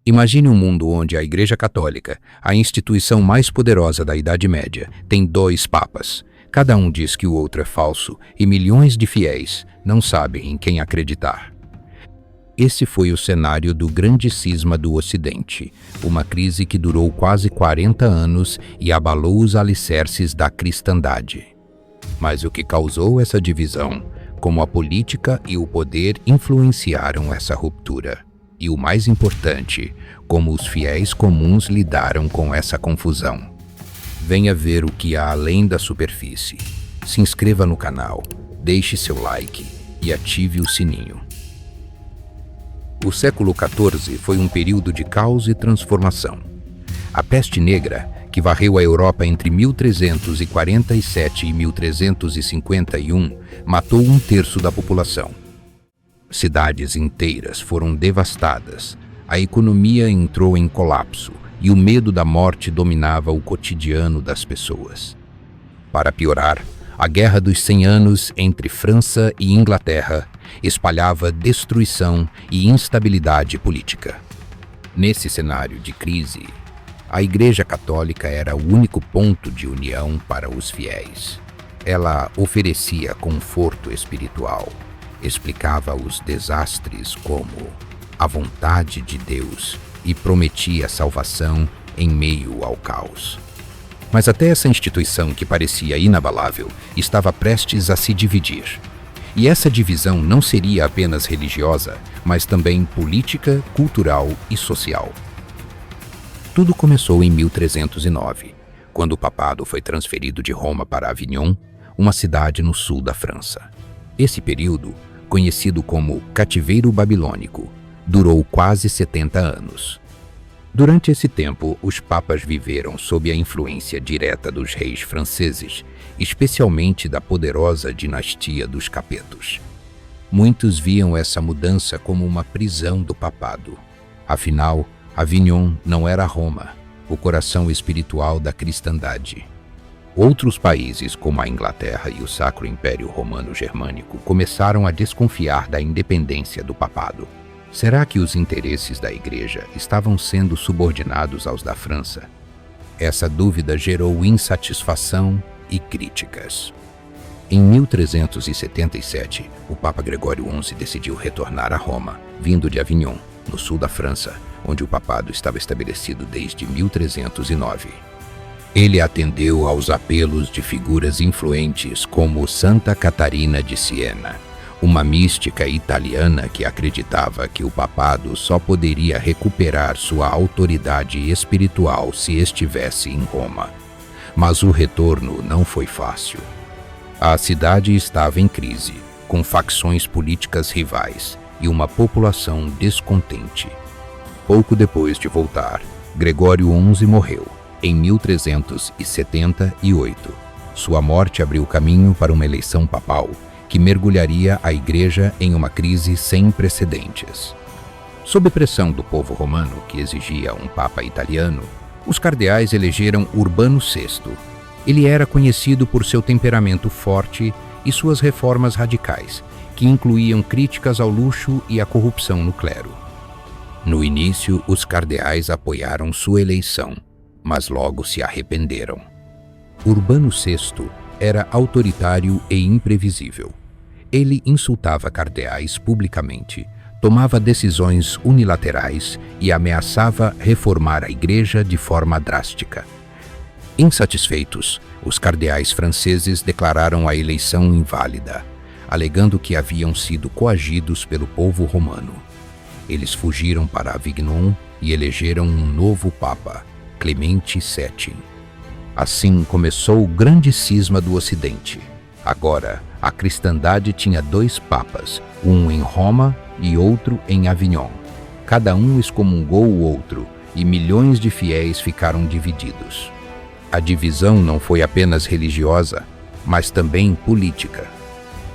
Imagine um mundo onde a Igreja Católica, a instituição mais poderosa da Idade Média, tem 2 papas. Cada um diz que o outro é falso e milhões de fiéis não sabem em quem acreditar. Esse foi o cenário do Grande Cisma do Ocidente, uma crise que durou quase 40 anos e abalou os alicerces da cristandade. Mas o que causou essa divisão, como a política e o poder influenciaram essa ruptura. E o mais importante, como os fiéis comuns lidaram com essa confusão. Venha ver o que há além da superfície. Se inscreva no canal, deixe seu like e ative o sininho. O século XIV foi um período de caos e transformação. A peste negra, que varreu a Europa entre 1347 e 1351, matou 1/3 da população. Cidades inteiras foram devastadas, a economia entrou em colapso e o medo da morte dominava o cotidiano das pessoas. Para piorar, a Guerra dos 100 Anos entre França e Inglaterra espalhava destruição e instabilidade política. Nesse cenário de crise, a Igreja Católica era o único ponto de união para os fiéis. Ela oferecia conforto espiritual, explicava os desastres como a vontade de Deus e prometia salvação em meio ao caos. Mas até essa instituição que parecia inabalável estava prestes a se dividir. E essa divisão não seria apenas religiosa, mas também política, cultural e social. Tudo começou em 1309, quando o papado foi transferido de Roma para Avignon, uma cidade no sul da França. Esse período, conhecido como Cativeiro Babilônico, durou quase 70 anos. Durante esse tempo, os papas viveram sob a influência direta dos reis franceses, especialmente da poderosa dinastia dos Capetos. Muitos viam essa mudança como uma prisão do papado. Afinal, Avignon não era Roma, o coração espiritual da cristandade. Outros países, como a Inglaterra e o Sacro Império Romano Germânico, começaram a desconfiar da independência do papado. Será que os interesses da Igreja estavam sendo subordinados aos da França? Essa dúvida gerou insatisfação e críticas. Em 1377, o Papa Gregório XI decidiu retornar a Roma, vindo de Avignon, no sul da França, onde o papado estava estabelecido desde 1309. Ele atendeu aos apelos de figuras influentes como Santa Catarina de Siena, uma mística italiana que acreditava que o papado só poderia recuperar sua autoridade espiritual se estivesse em Roma. Mas o retorno não foi fácil. A cidade estava em crise, com facções políticas rivais e uma população descontente. Pouco depois de voltar, Gregório XI morreu, em 1378. Sua morte abriu caminho para uma eleição papal, que mergulharia a Igreja em uma crise sem precedentes. Sob pressão do povo romano, que exigia um papa italiano, os cardeais elegeram Urbano VI. Ele era conhecido por seu temperamento forte e suas reformas radicais, que incluíam críticas ao luxo e à corrupção no clero. No início, os cardeais apoiaram sua eleição, mas logo se arrependeram. Urbano VI era autoritário e imprevisível. Ele insultava cardeais publicamente, tomava decisões unilaterais e ameaçava reformar a Igreja de forma drástica. Insatisfeitos, os cardeais franceses declararam a eleição inválida, alegando que haviam sido coagidos pelo povo romano. Eles fugiram para Avignon e elegeram um novo papa, Clemente VII. Assim começou o Grande Cisma do Ocidente. Agora, a cristandade tinha 2 papas, um em Roma e outro em Avignon. Cada um excomungou o outro e milhões de fiéis ficaram divididos. A divisão não foi apenas religiosa, mas também política.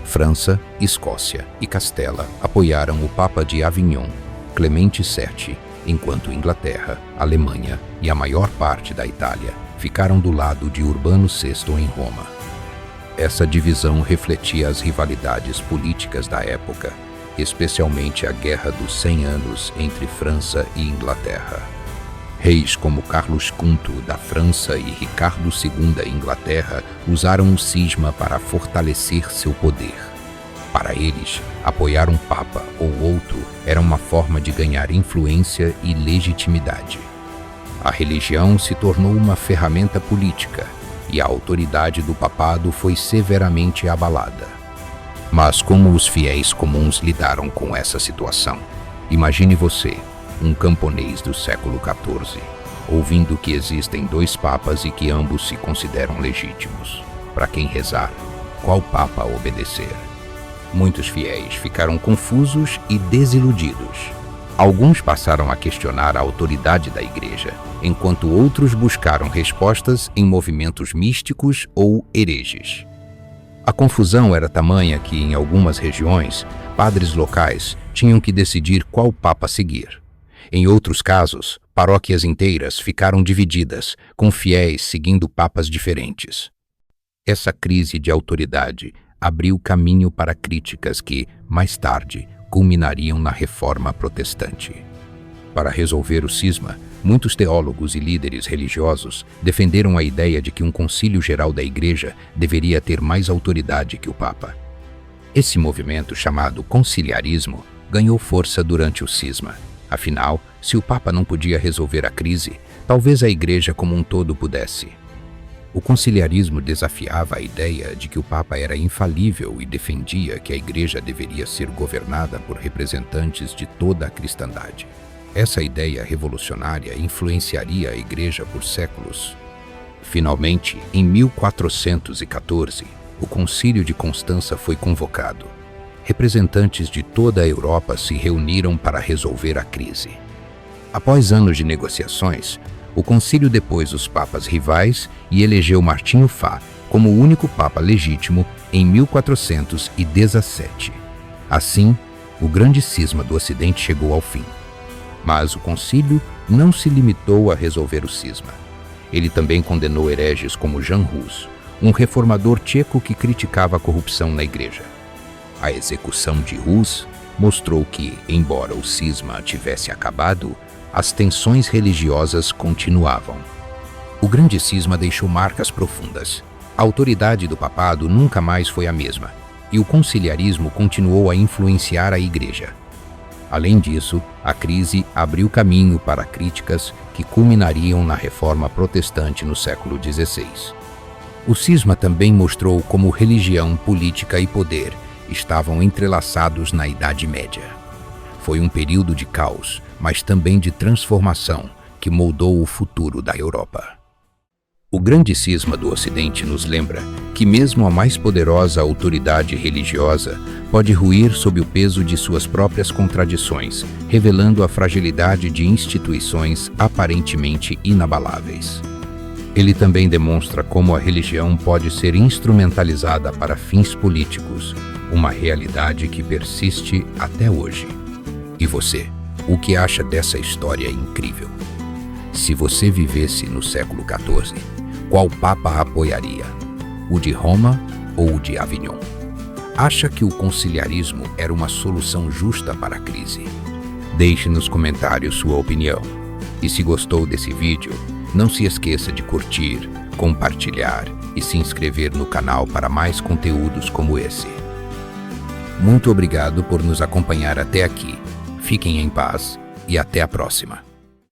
França, Escócia e Castela apoiaram o Papa de Avignon, Clemente VII, enquanto Inglaterra, Alemanha e a maior parte da Itália ficaram do lado de Urbano VI em Roma. Essa divisão refletia as rivalidades políticas da época especialmente a Guerra dos 100 Anos entre França e Inglaterra. Reis como Carlos V da França e Ricardo II da Inglaterra usaram o cisma para fortalecer seu poder. Para eles, apoiar um papa ou outro era uma forma de ganhar influência e legitimidade. A religião se tornou uma ferramenta política e a autoridade do papado foi severamente abalada. Mas como os fiéis comuns lidaram com essa situação? Imagine você, um camponês do século XIV, ouvindo que existem 2 papas e que ambos se consideram legítimos. Para quem rezar? Qual papa obedecer? Muitos fiéis ficaram confusos e desiludidos. Alguns passaram a questionar a autoridade da igreja, enquanto outros buscaram respostas em movimentos místicos ou hereges. A confusão era tamanha que, em algumas regiões, padres locais tinham que decidir qual papa seguir. Em outros casos, paróquias inteiras ficaram divididas, com fiéis seguindo papas diferentes. Essa crise de autoridade abriu caminho para críticas que, mais tarde, culminariam na Reforma Protestante. Para resolver o cisma, muitos teólogos e líderes religiosos defenderam a ideia de que um concílio geral da Igreja deveria ter mais autoridade que o Papa. Esse movimento, chamado conciliarismo, ganhou força durante o cisma. Afinal, se o Papa não podia resolver a crise, talvez a Igreja como um todo pudesse. O conciliarismo desafiava a ideia de que o Papa era infalível e defendia que a Igreja deveria ser governada por representantes de toda a cristandade. Essa ideia revolucionária influenciaria a Igreja por séculos. Finalmente, em 1414, o Concílio de Constança foi convocado. Representantes de toda a Europa se reuniram para resolver a crise. Após anos de negociações, o concílio depôs os papas rivais e elegeu Martinho Fá como o único papa legítimo em 1417. Assim, o grande cisma do Ocidente chegou ao fim. Mas o concílio não se limitou a resolver o cisma. Ele também condenou hereges como Jan Hus, um reformador tcheco que criticava a corrupção na igreja. A execução de Hus mostrou que, embora o cisma tivesse acabado, as tensões religiosas continuavam. O grande cisma deixou marcas profundas. A autoridade do papado nunca mais foi a mesma, e o conciliarismo continuou a influenciar a igreja. Além disso, a crise abriu caminho para críticas que culminariam na Reforma Protestante no século XVI. O cisma também mostrou como religião, política e poder estavam entrelaçados na Idade Média. Foi um período de caos, mas também de transformação que moldou o futuro da Europa. O grande cisma do Ocidente nos lembra que mesmo a mais poderosa autoridade religiosa pode ruir sob o peso de suas próprias contradições, revelando a fragilidade de instituições aparentemente inabaláveis. Ele também demonstra como a religião pode ser instrumentalizada para fins políticos, uma realidade que persiste até hoje. E você, o que acha dessa história incrível? Se você vivesse no século XIV, qual papa apoiaria? O de Roma ou o de Avignon? Acha que o conciliarismo era uma solução justa para a crise? Deixe nos comentários sua opinião. E se gostou desse vídeo, não se esqueça de curtir, compartilhar e se inscrever no canal para mais conteúdos como esse. Muito obrigado por nos acompanhar até aqui. Fiquem em paz e até a próxima.